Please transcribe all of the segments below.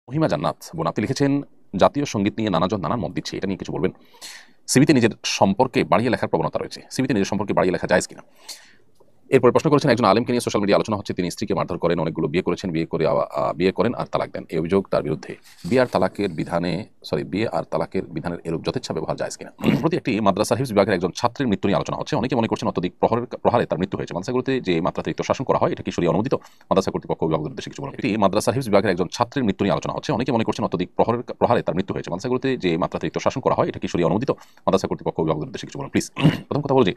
মহিমা জান্নাত বোন আপনি লিখেছেন, জাতীয় সঙ্গীত নিয়ে নানাজন নানান মত দিচ্ছে, এটা নিয়ে কিছু বলবেন। সিভিতে নিজের সম্পর্কে বাড়িয়ে লেখার প্রবণতা রয়েছে, সিভিতে নিজের সম্পর্কে বাড়িয়ে লেখা যায় কিনা। এরপর প্রশ্ন করেছেন, একজন আলেমকে নিয়ে সোশ্যাল মিডিয়া আলোচনা হচ্ছে, তিনি স্ত্রীকে মারধর করেন, অনেকগুলো বিয়ে করেছেন, বিয়ে করেন আর তালাক দেন, এই অভিযোগ তার বিরুদ্ধে। বিয়ে আর তালাকের বিধানের এরূপ যথেচ্ছা ব্যবহার যায় কিনা। প্রতি একটি মাদ্রাসা হিফজ বিভাগের একজন ছাত্রের মৃত্যু নিয়ে আলোচনা হচ্ছে, অনেকে মনে করছেন অত্যধিক প্রহারে তার মৃত্যু হয়েছে। মাদ্রাসাগুলোতে যে মাত্রাতিরিক্ত শাসন করা হয়, এটা কি শরীয়ত অনুমোদিত? মাদ্রাসা কর্তৃপক্ষ অভিভাবকদের উদ্দেশ্যে কিছু বলুন। একটি মাদ্রাসা হিফজ বিভাগের একজন ছাত্রের মৃত্যু নিয়ে আলোচনা হচ্ছে, অনেকে মনে করছেন অত্যধিক প্রহারে তার মৃত্যু হয়েছে। মাদ্রাসাগুলোতে যে মাত্রাতিরিক্ত শাসন করা হয়, এটা কি শরীয়ত অনুমোদিত? মাদ্রাসা কর্তৃপক্ষ অভিভাবকদের উদ্দেশ্যে কিছু বলুন প্লিজ। প্রথম কথা বলো যে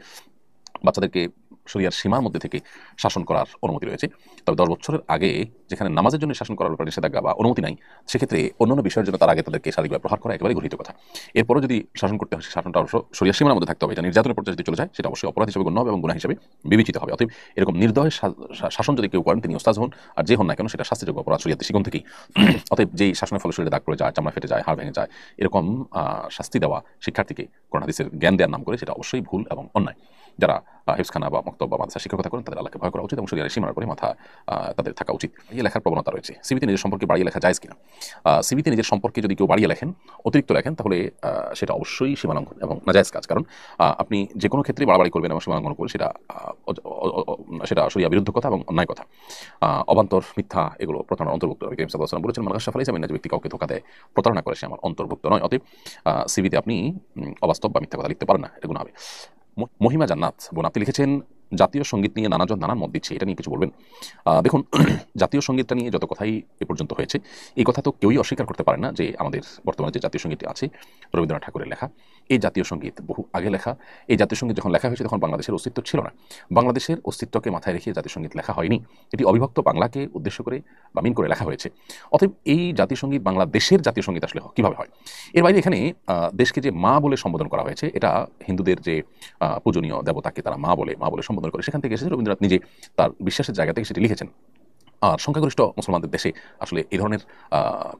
বাচ্চাদেরকে শরিয়ার সীমার মধ্যে থেকে শাসন করার অনুমতি রয়েছে, তবে 10 বছরের আগে যেখানে নামাজের জন্য শাসন করার ব্যাপারে নিষেধাজ্ঞা বা অনুমতি নাই, সেক্ষেত্রে অন্যান্য বিষয়ের জন্য তার আগে তাদেরকে শারীরিকভাবে প্রহার করা একেবারে গৃহীত কথা। এরপরও যদি শাসন করতে হয়, শাসনটা অবশ্য শরিয়ার সীমার মধ্যে থাকতে হবে। এটা নির্যাতনের পর্যায়ে যদি চলে যায়, সেটা অবশ্যই অপরাধ হিসেবে গণ্য হবে এবং গুনাহ হিসেবে বিবেচিত হবে। অতএব এরকম নির্দয় শাসন যদি কেউ করেন, তিনি ওস্তাদ হন আর যে হন না কেন, সেটা শাস্তিযোগ্য অপরাধ শরিয়ার দৃষ্টিকোণ থেকেই। অতএব যেই শাসনের ফলে শরীরে দাগ পড়ে যায়, চামড়া ফেটে যায়, হাড় ভেঙে যায়, এরকম শাস্তি দেওয়া শিক্ষার্থীকে কোরআন হাদিসের জ্ঞান দেওয়ার নাম করে, সেটা অবশ্যই ভুল এবং অন্যায়। যারা হিফজখানা বা মক্তব বা মাদ্রাসা শিক্ষকতা করেন, তাদের আল্লাহকে ভয় করা উচিত এবং শরীরের সীমার উপরে মাথা তাদের থাকা উচিত। বাড়িয়ে লেখার প্রবণতা রয়েছে, সিভিতে নিজের সম্পর্কে বাড়িয়ে লেখা যায় কিনা। সিভিতে নিজের সম্পর্কে যদি কেউ বাড়িয়ে লেখেন, অতিরিক্ত লেখেন, তাহলে সেটা অবশ্যই সীমালঙ্ঘন এবং নাজায়েজ কাজ। কারণ আপনি যে কোনো ক্ষেত্রে বাড়াবাড়ি করবেন এবং সীমালঙ্ঘন করবেন, সেটা শরিয়া বিরুদ্ধ কথা এবং অন্যায় কথা। অবান্তর মিথ্যা এগুলো প্রতারণার অন্তর্ভুক্ত। নবী করিম সাল্লাল্লাহু আলাইহি ওয়াসাল্লাম বলেছেন, মান গাশশা ফালাইসা মিন্না, যে ব্যক্তি কাউকে ধোঁকা দেয়, প্রতারণা করে, সে আমার অন্তর্ভুক্ত নয়। অতএব সিভিতে আপনি অবাস্তব বা মিথ্যা কথা লিখতে পারেন না, এটা গুনাহ হবে। মহিমা জান্নাত বোন আপনি লিখেছেন, জাতীয় সঙ্গীত নিয়ে নানাজন নানান মত দিচ্ছে, এটা নিয়ে কিছু বলবেন। দেখুন, জাতীয় সঙ্গীতটা নিয়ে যত কথাই এ পর্যন্ত হয়েছে, এই কথা তো কেউই অস্বীকার করতে পারে না যে আমাদের বর্তমানে যে জাতীয় সঙ্গীতটি আছে, রবীন্দ্রনাথ ঠাকুরের লেখা। এই জাতীয় সঙ্গীত বহু আগে লেখা। এই জাতীয় সঙ্গীত যখন লেখা হয়েছে, তখন বাংলাদেশের অস্তিত্ব ছিল না। বাংলাদেশের অস্তিত্বকে মাথায় রেখে জাতীয় সঙ্গীত লেখা হয়নি, এটি অবিভক্ত বাংলাকে উদ্দেশ্য করে বা মিন করে লেখা হয়েছে। অতএব এই জাতীয় সঙ্গীত বাংলাদেশের জাতীয় সঙ্গীত আসলে কিভাবে হয়? এর বাইরে এখানে দেশকে যে মা বলে সম্বোধন করা হয়েছে, এটা হিন্দুদের যে পূজনীয় দেবতাকে তারা মা বলে সম্বোধন করে, সেখান থেকে এসেছে। রবীন্দ্রনাথ নিজে তার বিশ্বাসের জায়গা থেকে সেটি লিখেছেন। আর সংখ্যাগরিষ্ঠ মুসলমানদের দেশে আসলে এই ধরনের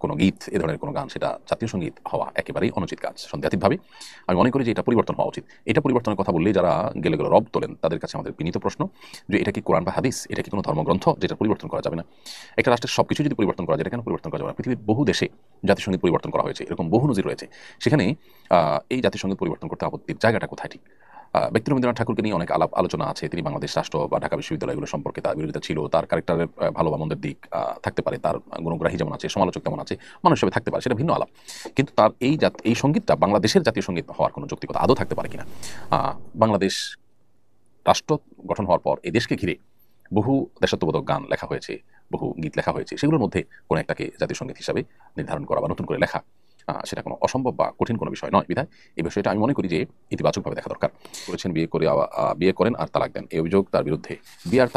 কোনো গীত, এ ধরনের কোনো গান, সেটা জাতীয় সঙ্গীত হওয়া একেবারেই অনুচিত কাজ। সন্দেহাতীতভাবে আমি মনে করি যে এটা পরিবর্তন হওয়া উচিত। এটা পরিবর্তনের কথা বললেই যারা গেলে রব তোলেন, তাদের কাছে আমাদের বিনীত প্রশ্ন যে এটা কি কোরআন বা হাদিস, এটা কি কোনো ধর্মগ্রন্থ যেটা পরিবর্তন করা যাবে না? একটা রাষ্ট্রের সবকিছু যদি পরিবর্তন করা যায়, এটা কেন পরিবর্তন করা যাবে না? পৃথিবীর বহু দেশে জাতীয় সঙ্গীত পরিবর্তন করা হয়েছে, এরকম বহু নজির রয়েছে। সেখানে এই জাতীয় সঙ্গীত পরিবর্তন করতে আপত্তির জায়গাটা কোথায়? ঠিক ব্যক্তি রবীন্দ্রনাথ ঠাকুরকে নিয়ে অনেক আলোচনা আছে। তিনি বাংলাদেশ রাষ্ট্র বা ঢাকা বিশ্ববিদ্যালয়গুলো সম্পর্কে তার বিরোধিতা ছিল, তার ক্যারেক্টারের ভালো বা মন্দের দিক থাকতে পারে, তার গুণগ্রাহী যেমন আছে, সমালোচক তেমন আছে, মানুষ হিসেবে থাকতে পারে, সেটা ভিন্ন আলাপ। কিন্তু তার এই সঙ্গীতটা বাংলাদেশের জাতীয় সঙ্গীত হওয়ার কোনো যৌক্তিকতা আদৌ থাকতে পারে কিনা? বাংলাদেশ রাষ্ট্র গঠন হওয়ার পর এই দেশকে ঘিরে বহু দেশাত্মবোধক গান লেখা হয়েছে, বহু গীত লেখা হয়েছে। সেগুলোর মধ্যে কোনো একটাকে জাতীয় সঙ্গীত হিসাবে নির্ধারণ করা বা নতুন করে লেখা, সেটা কোনো অসম্ভব বা কঠিন কোনো বিষয় নয়। বিধায় এই বিষয়টা আমি মনে করি যে ইতিবাচকভাবে দেখা দরকার। বিয়ে করেন আর তালাক দেন, এই অভিযোগ তার বিরুদ্ধে। বিয়ে আর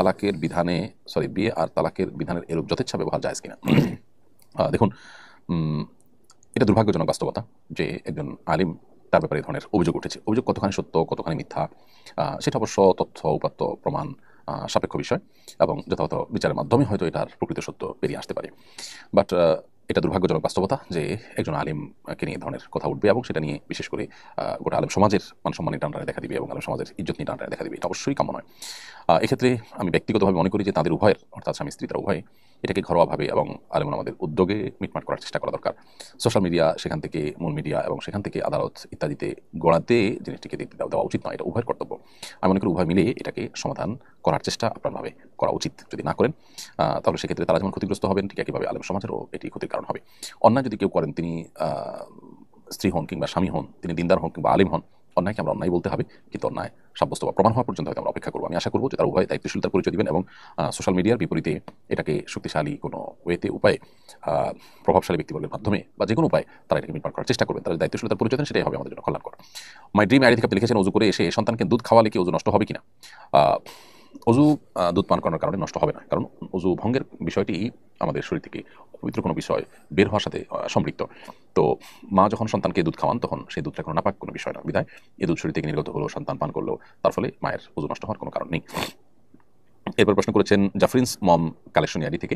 তালাকের বিধানের এরূপ যথেচ্ছা ব্যবহার যায় কিনা। দেখুন, এটা দুর্ভাগ্যজনক বাস্তবতা যে একজন আলিম, তার ব্যাপারে এই ধরনের অভিযোগ উঠেছে। অভিযোগ কতখানি সত্য, কতখানি মিথ্যা, সেটা অবশ্য তথ্য উপাত্ত প্রমাণ সাপেক্ষ বিষয় এবং যথাযথ বিচারের মাধ্যমে হয়তো এটার প্রকৃত সত্য বেরিয়ে আসতে পারে। বাট এটা দুর্ভাগ্যজনক বাস্তবতা যে একজন আলিমকে নিয়ে ধরনের কথা উঠবে এবং সেটা নিয়ে বিশেষ করে গোটা আলিম সমাজের মানসম্মানের টানটানে দেখা দিবে এবং আলিম সমাজের ইজ্জত নিয়ে টানটানে দেখা দিবে। এটা অবশ্যই কাম্য নয়। এক্ষেত্রে আমি ব্যক্তিগতভাবে মনে করি যে তাদের উভয়ের, অর্থাৎ স্বামী স্ত্রী, তারা উভয়ে এটাকে ঘরোয়াভাবে এবং আলেম আমাদের উদ্যোগে মিটমাট করার চেষ্টা করা দরকার। সোশ্যাল মিডিয়া, সেখান থেকে মূল মিডিয়া এবং সেখান থেকে আদালত ইত্যাদিতে গোড়াতে জিনিসটিকে দেওয়া উচিত নয়। এটা উভয়ের কর্তব্য। আমি মনে করি উভয় মিলে এটাকে সমাধান করার চেষ্টা আপনারভাবে করা উচিত। যদি না করেন, তাহলে সেক্ষেত্রে তারা যেমন ক্ষতিগ্রস্ত হবেন, ঠিক একইভাবে আলেম সমাজেরও এটি ক্ষতির কারণ হবে। অন্যায় যদি কেউ করেন, তিনি স্ত্রী হন কিংবা স্বামী হন, তিনি দিনদার হন কিংবা আলিম হন, অন্যায়কে আমরা অন্যায় বলতে হবে, কিন্তু অন্যায় সাব্যস্ত বা প্রমাণ হওয়া পর্যন্ত হয়তো আমরা অপেক্ষা করবো। আমি আশা করবো যে তারা উভয় দায়িত্বশীলতার পরিচয় দিবেন এবং সোশ্যাল মিডিয়ার বিপরীতে এটাকে শক্তিশালী কোনো উপায়ে প্রভাবশালী ব্যক্তিবর্গের মাধ্যমে বা যে কোনো উপায়ে তারা এটাকে মিটমাট করার চেষ্টা করবেন। তারা দায়িত্বশীলতার পরিচয় দেন, সেটাই হবে আমাদের জন্য কল্যাণকর। মাই ড্রিম আইডি থেকে আপনি লিখেছেন, অজু করে এসে সন্তানকে দুধ খাওয়ালে কি অজু নষ্ট হবে কিনা। অজু দুধ পান করানোর কারণে নষ্ট হবে না, কারণ অজু ভঙ্গের বিষয়টি আমাদের শরীর থেকে অপবিত্র কোনো বিষয় বের হওয়ার সাথে সম্পৃক্ত। তো মা যখন সন্তানকে দুধ খাওয়ান, তখন সেই দুধটা কোনো নাপাক কোনো বিষয় না। বিধায় এই দুধ শরীর থেকে নির্গত হলো, সন্তান পান করলো, তার ফলে মায়ের অজু নষ্ট হওয়ার কোনো কারণ নেই। এরপর প্রশ্ন করেছেন জাফরিন্স মম কালেকশন আইডি থেকে।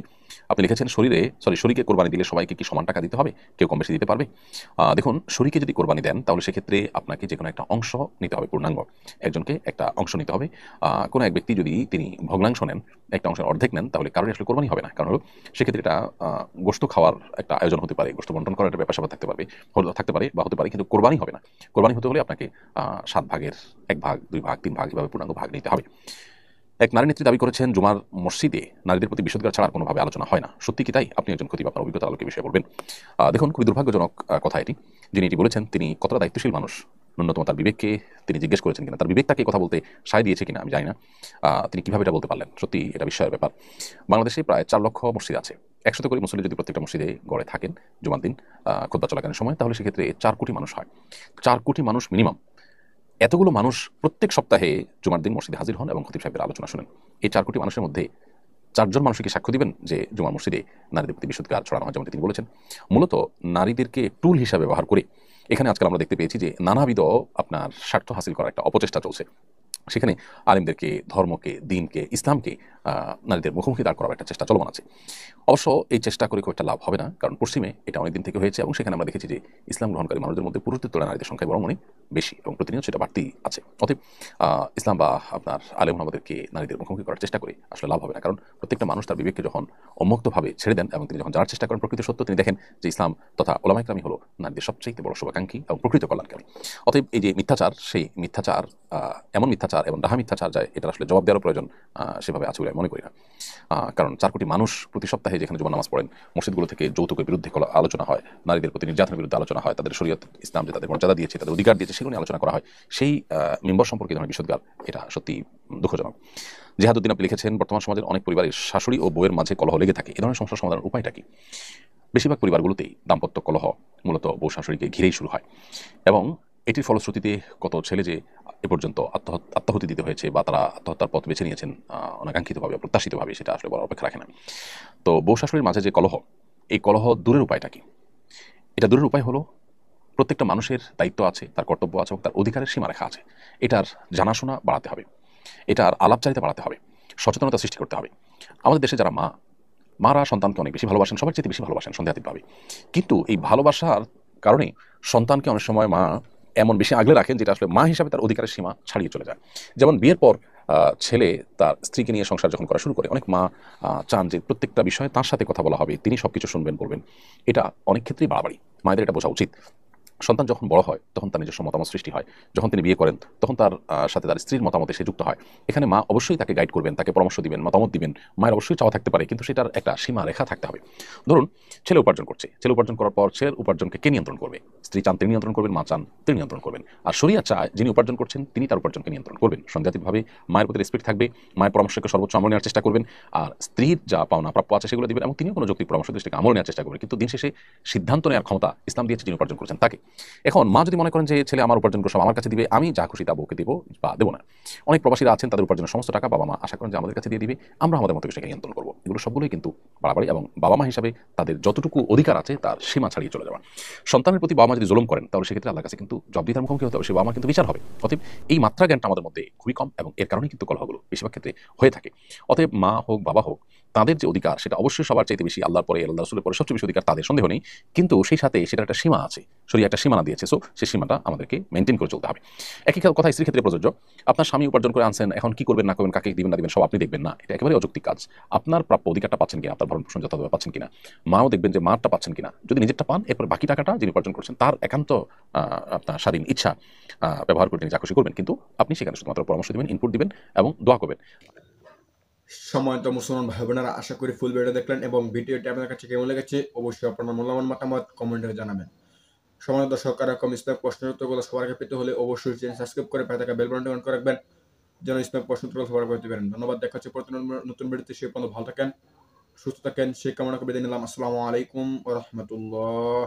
আপনি লিখেছেন শরীকে কোরবানি দিলে সবাইকে কি সমান টাকা দিতে হবে? কেউ কম বেশি দিতে পারবে? দেখুন, শরীকে যদি কোরবানি দেন তাহলে সেক্ষেত্রে আপনাকে যেকোনো একটা অংশ নিতে হবে, পূর্ণাঙ্গ একজনকে একটা অংশ নিতে হবে। কোনো এক ব্যক্তি যদি তিনি ভগ্নাংশ নেন, একটা অংশের অর্ধেক নেন, তাহলে কারোর আসলে কোরবানি হবে না। কারণ হলো সেক্ষেত্রে এটা গোশত খাওয়ার একটা আয়োজন হতে পারে, গোশত বন্টন করার একটা ব্যাপার-স্যাপার থাকতে পারে বা হতে পারে, কিন্তু কোরবানি হবে না। কোরবানি হতে হলে আপনাকে ৭ ভাগের ১ ভাগ, ২ ভাগ, ৩ ভাগ এভাবে পূর্ণাঙ্গ ভাগ নিতে হবে। এক নারী নেত্রী দাবি করেছেন জুমার মসজিদে নারীদের প্রতি বিষোদগার ছাড়া আর কোনোভাবে আলোচনা হয় না। সত্যি কি তাই? আপনি একজন খতিব, আপনার অভিজ্ঞতার আলোকে বিষয়ে বলবেন। দেখুন, খুবই দুর্ভাগ্যজনক কথা এটি। যিনি এটি বলেছেন তিনি কতটা দায়িত্বশীল মানুষ, ন্যূনতম তার বিবেককে তিনি জিজ্ঞেস করেছেন কিনা, তার বিবেক তাকে কথা বলতে সায় দিয়েছে কিনা আমি জানি না। তিনি কিভাবে এটা বলতে পারলেন? সত্যি এটা বিস্ময়ের ব্যাপার। বাংলাদেশে প্রায় ৪ লক্ষ মসজিদ আছে। ১০০ করে মুসল্লি যদি প্রত্যেকটা মসজিদে গড়ে থাকেন জুমার দিন খুতবা চলাকালীন সময়, তাহলে সেক্ষেত্রে ৪ কোটি মানুষ হয়। ৪ কোটি মানুষ মিনিমাম। এতগুলো মানুষ প্রত্যেক সপ্তাহে জুমার দিন মসজিদে হাজির হন এবং খতিব সাহেবের আলোচনা শুনেন। এই ৪ কোটি মানুষের মধ্যে ৪ জন মানুষকে সাক্ষ্য দিবেন যে জুমার মসজিদে নারীদের প্রতি বিষোদগার ছড়ানো হয়, যেমন তিনি বলেছেন। মূলত নারীদেরকে টুল হিসাবে ব্যবহার করে এখানে আজকাল আমরা দেখতে পেয়েছি যে নানাবিধ আপনার স্বার্থ হাসিল করার একটা অপচেষ্টা চলছে। সেখানে আলেমদেরকে, ধর্মকে, দিনকে, ইসলামকে নারীদের মুখোমুখি দাঁড় করার একটা চেষ্টা চলমান আছে। অবশ্য এই চেষ্টা করে খুব একটা লাভ হবে না, কারণ পশ্চিমে এটা অনেকদিন থেকে হয়েছে এবং সেখানে আমরা দেখেছি যে ইসলাম গ্রহণকারী মানুষদের মধ্যে পুরুষদের তুলনায় নারীদের সংখ্যা বরং অনেক বেশি এবং প্রতিনিয়ত সেটা বাড়তি আছে। অতএব ইসলাম বা আপনার আলেম আমাদেরকে নারীদের মুখোমুখি করার চেষ্টা করে আসলে লাভ হবে না, কারণ প্রত্যেকটা মানুষ তার বিবেককে যখন উন্মুক্তভাবে ছেড়ে দেন এবং তিনি যখন জানার চেষ্টা করেন প্রকৃত সত্য, তিনি দেখেন যে ইসলাম তথা ওলামায়ে কেরামই হলো নারীদের সবচেয়ে বড় শুভাকাঙ্ক্ষী এবং প্রকৃত কল্যাণকারী। অতএব এই যে মিথ্যাচার, সেই মিথ্যাচার এমন মিথ্যাচার এবং ডাহা মিথ্যাচার যায়, এটা আসলে জবাব দেওয়ার প্রয়োজন সেভাবে আছে বলে আমি মনে করি না। কারণ ৪ কোটি মানুষ প্রতি সপ্তাহে যেখানে জুমার নামাজ পড়েন, মসজিদগুলো থেকে যৌতুকের বিরুদ্ধে আলোচনা হয়, নারীদের প্রতি নির্যাতনের বিরুদ্ধে আলোচনা হয়, তাদের শরীয়ত ইসলাম যে তাদের মর্যাদা দিয়েছে, তাদের অধিকার দিয়েছে, সেগুলো নিয়ে আলোচনা করা হয়, সেই মেম্বার সম্পর্কে ধরনের বিষোদগার, এটা সত্যি দুঃখজনক। জেহাদুদ্দিন আপনি লিখেছেন, বর্তমান সমাজের অনেক পরিবারের শাশুড়ি ও বউয়ের মাঝে কলহ লেগে থাকে। এ ধরনের সমস্যার সমাধানের উপায়টা কি? বেশিরভাগ পরিবারগুলোতেই দাম্পত্য কলহ মূলত বউ শাশুড়িকে ঘিরেই শুরু হয় এবং এটির ফলশ্রুতিতে কত ছেলে যে এ পর্যন্ত আত্মাহুতি দিতে হয়েছে বা তারা আত্মহত্যার পথ বেছে নিয়েছেন অনাকাঙ্ক্ষিতভাবে, অপ্রত্যাশিতভাবে, সেটা আসলে বলার অপেক্ষা রাখে না। তো বউ শাশুড়ির মাঝে যে কলহ, এই কলহ দূরের উপায়টা কি? এটা দূরের উপায় হলো, প্রত্যেকটা মানুষের দায়িত্ব আছে, তার কর্তব্য আছে এবং তার অধিকারের সীমারেখা আছে। এটার জানাশোনা বাড়াতে হবে, এটার আলাপচারিতা বাড়াতে হবে, সচেতনতা সৃষ্টি করতে হবে। আমাদের দেশে যারা মারা সন্তানকে অনেক বেশি ভালোবাসেন, সবার চেয়ে বেশি ভালোবাসেন সন্দেহাতীতভাবে। কিন্তু এই ভালোবাসার কারণে সন্তানকে অনেক সময় মা এমন বেশি আগলে রাখেন যেটা আসলে মা হিসাবে তার অধিকারের সীমা ছাড়িয়ে চলে যায়। যেমন বিয়ের পর ছেলে তার স্ত্রীকে নিয়ে সংসার যখন করা শুরু করে, অনেক মা চান যে প্রত্যেকটা বিষয়ে তার সাথে কথা বলা হবে, তিনি সবকিছু শুনবেন, বলবেন। এটা অনেক ক্ষেত্রেই বাড়াবাড়ি। মায়েদের এটা বোঝা উচিত। সন্তান যখন বড় হয় তখন তার নিজস্ব মতামত সৃষ্টি হয়। যখন তিনি বিয়ে করেন তখন তার সাথে তার স্ত্রীর মতামতে সে যুক্ত হয়। এখানে মা অবশ্যই তাকে গাইড করবেন, তাকে পরামর্শ দিবেন, মতামত দিবেন। মায়ের অবশ্যই চাওয়া থাকতে পারে, কিন্তু সেটার একটা সীমা রেখা থাকতে হবে। ধরুন, ছেলে উপার্জন করছে, ছেলে উপার্জন করার পর ছেলের উপার্জনকে কে নিয়ন্ত্রণ করবে? স্ত্রী চান তিনি নিয়ন্ত্রণ করবেন, মা চান তিনি নিয়ন্ত্রণ করবেন। আর শরিয়া চায় যিনি উপার্জন করছেন তিনি তার উপার্জনকে নিয়ন্ত্রণ করবেন। সন্দেহাতীতভাবে মায়ের প্রতি রেসপেক্ট থাকবে, মায়ের পরামর্শকে সর্বোচ্চ আমল নেওয়ার চেষ্টা করবেন, আর স্ত্রীর যা পাওনা প্রাপ্য আছে সেগুলো দিবেন এবং তিনিও কোনো যৌক্তিক পরামর্শ দিয়ে সেটাকে আমল নেওয়ার চেষ্টা করবেন। কিন্তু দিন শেষে সিদ্ধান্ত নেওয়ার ক্ষমতা ইসলাম দিয়েছে যিনি উপার্জন করছেন তাকে। এখন মা যদি মনে করেন যে ছেলে আমার উপার্জন করে সব আমার কাছে দিবে, আমি যা খুশি তা বউকে দেবো বা দেবো না। অনেক প্রবাসীরা আছেন, তাদের উপার্জনের সমস্ত টাকা বাবা মা আশা করেন যে আমাদের কাছে দিয়ে দিবে, আমরা আমাদের মতো সেটাকে নিয়ন্ত্রণ করবো। এগুলো সবগুলোই কিন্তু বাড়াবাড়ি এবং বাবা মা হিসাবে তাদের যতটুকু অধিকার আছে তার সীমা ছাড়িয়ে চলে যাওয়া। সন্তানের প্রতি বাবা মা যদি জুলুম করেন তাহলে সেক্ষেত্রে আল্লাহর কাছে কিন্তু জবাবদিহিতার মুখোমুখি হতে হবে, সে বাবা মা কিন্তু বিচার হবে। অতএব এই মাত্রা জ্ঞানটা আমাদের মধ্যে খুবই কম এবং এর কারণেই কিন্তু কলহগুলো বেশিরভাগ ক্ষেত্রে হয়ে থাকে। অতএব মা হোক বাবা হোক, তাদের যে অধিকার সেটা অবশ্যই সবার চাইতে বেশি, আল্লাহর পরে আল্লাহ রাসূলের পরে সবচেয়ে বেশি অধিকার তাদের, সন্দেহ নেই। কিন্তু সেই সাথে সেটার একটা সীমা আছে, শরীয়ত একটা সীমানা দিয়েছে। সো সেই সীমাটা আমাদেরকে মেনটেন করে চলতে হবে। একই কথা স্ত্রীর ক্ষেত্রে প্রযোজ্য। আপনার স্বামী উপার্জন করে আনছেন, এখন কি করবেন না করবেন, কাকে দিবেন না দিবেন সব আপনি দেখবেন না, এটা একেবারে অযৌক্তিক কাজ। আপনার প্রাপ্য অধিকারটা পাচ্ছেন কিনা, আপনার ভরণ পোষণ যথাযথভাবে পাচ্ছেন কিনা, মাও দেখবেন যে মারটা পাচ্ছেন কিনা। যদি নিজেরটা পান, এরপর বাকি টাকাটা যিনি উপার্জন করছেন তার একান্ত আপনার স্বাধীন ইচ্ছা ব্যবহার করে তিনি যা খুশি করবেন, কিন্তু আপনি সেখানে শুধুমাত্র পরামর্শ দিবেন, ইনপুট দিবেন এবং দোয়া করবেন। সম্মানিত মুসলমান ভাই বোনেরা, আশা করি ফুল ভিডিও দেখলেন এবং ভিডিওটি আপনার কাছে কেমন লেগেছে অবশ্যই আপনার মূল্যবান মতামত কমেন্টে জানাবেন। সম্মানিত দর্শক, এরকম ইসলামিক প্রশ্নের উত্তরগুলো সবার আগে পেতে হলে অবশ্যই চ্যানেল সাবস্ক্রাইব করে পাশে থাকা বেল বাটনটি অন করে রাখবেন, যেন ইসলামিক প্রশ্ন উত্তরগুলো সবার আগে পেতে পারেন। ধন্যবাদ। দেখা হচ্ছে নতুন ভিডিওতে। সে পর্যন্ত ভালো থাকেন, সুস্থ থাকেন, সেই কামনা করে বিদায় নিলাম। আসসালামু আলাইকুম ওয়া রাহমাতুল্লাহ।